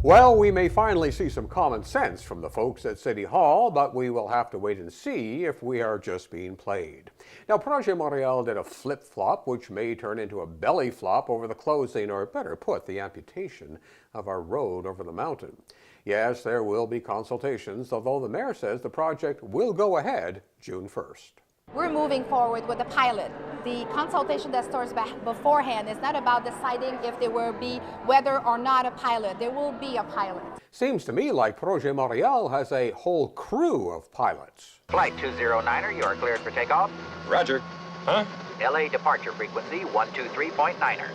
Well, we may finally see some common sense from the folks at City Hall, but we will have to wait and see if we are just being played. Now, Projet Montreal did a flip-flop, which may turn into a belly flop over the closing, or better put, the amputation of our road over the mountain. Yes, there will be consultations, although the mayor says the project will go ahead June 1st. We're moving forward with the pilot. The consultation that starts beforehand is not about deciding if there will be whether or not a pilot. There will be a pilot. Seems to me like Projet Montreal has a whole crew of pilots. Flight 209er, you are cleared for takeoff. Roger. Huh? LA departure frequency 123.9er.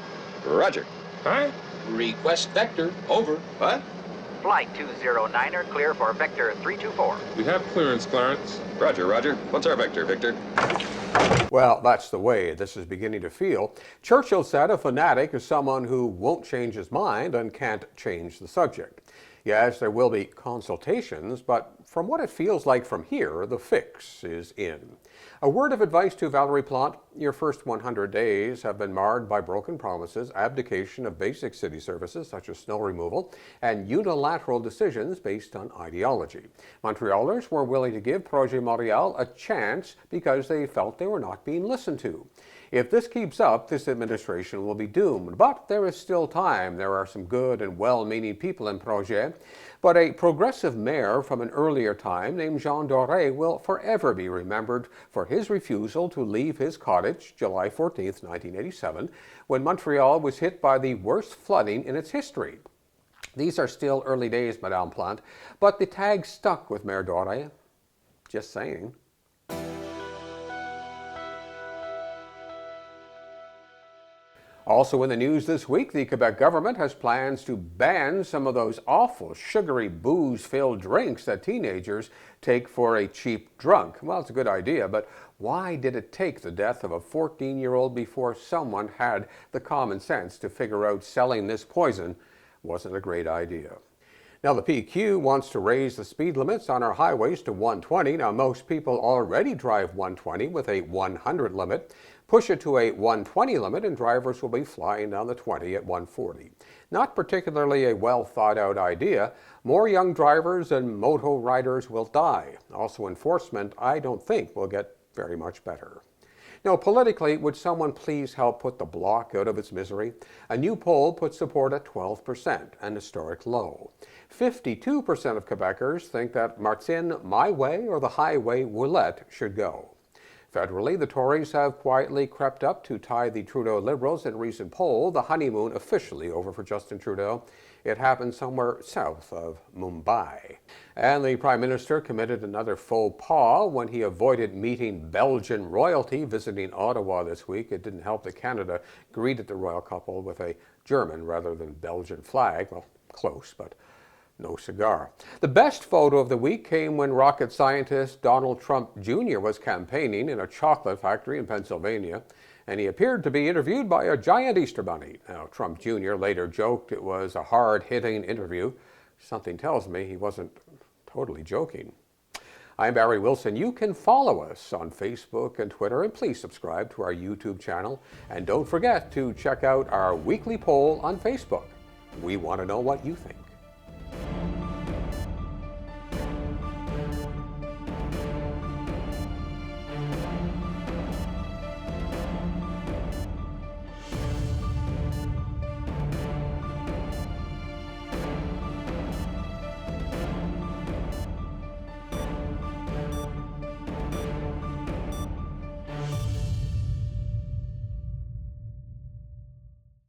Roger. Huh? Request vector. Over. What? Flight 209er, clear for vector 324. We have clearance, Clarence. Roger, Roger. What's our vector, Victor? Well, that's the way this is beginning to feel. Churchill said a fanatic is someone who won't change his mind and can't change the subject. Yes, there will be consultations, but from what it feels like from here, the fix is in. A word of advice to Valerie Plante: your first 100 days have been marred by broken promises, abdication of basic city services such as snow removal, and unilateral decisions based on ideology. Montrealers were willing to give Projet Montreal a chance because they felt they were not being listened to. If this keeps up, this administration will be doomed. But there is still time. There are some good and well-meaning people in Projet. But a progressive mayor from an earlier time named Jean Doré will forever be remembered for his refusal to leave his cottage July 14, 1987, when Montreal was hit by the worst flooding in its history. These are still early days, Madame Plante, but the tag stuck with Mayor Doré. Just saying. Also in the news this week, the Quebec government has plans to ban some of those awful sugary booze-filled drinks that teenagers take for a cheap drunk. Well, it's a good idea, but why did it take the death of a 14-year-old before someone had the common sense to figure out selling this poison wasn't a great idea? Now, the PQ wants to raise the speed limits on our highways to 120. Now, most people already drive 120 with a 100 limit. Push it to a 120 limit and drivers will be flying down the 20 at 140. Not particularly a well thought out idea. More young drivers and moto riders will die. Also, enforcement, I don't think, will get very much better. Now, politically, would someone please help put the Bloc out of its misery? A new poll puts support at 12%, an historic low. 52% of Quebecers think that Martine My Way or the Highway Ouellette should go. Federally, the Tories have quietly crept up to tie the Trudeau Liberals in a recent poll. The honeymoon officially over for Justin Trudeau. It happened somewhere south of Mumbai. And the Prime Minister committed another faux pas when he avoided meeting Belgian royalty visiting Ottawa this week. It didn't help that Canada greeted the royal couple with a German rather than Belgian flag. Well, close, but no cigar. The best photo of the week came when rocket scientist Donald Trump Jr. was campaigning in a chocolate factory in Pennsylvania, and he appeared to be interviewed by a giant Easter bunny. Now, Trump Jr. later joked it was a hard-hitting interview. Something tells me he wasn't totally joking. I'm Barry Wilson. You can follow us on Facebook and Twitter, and please subscribe to our YouTube channel. And don't forget to check out our weekly poll on Facebook. We want to know what you think.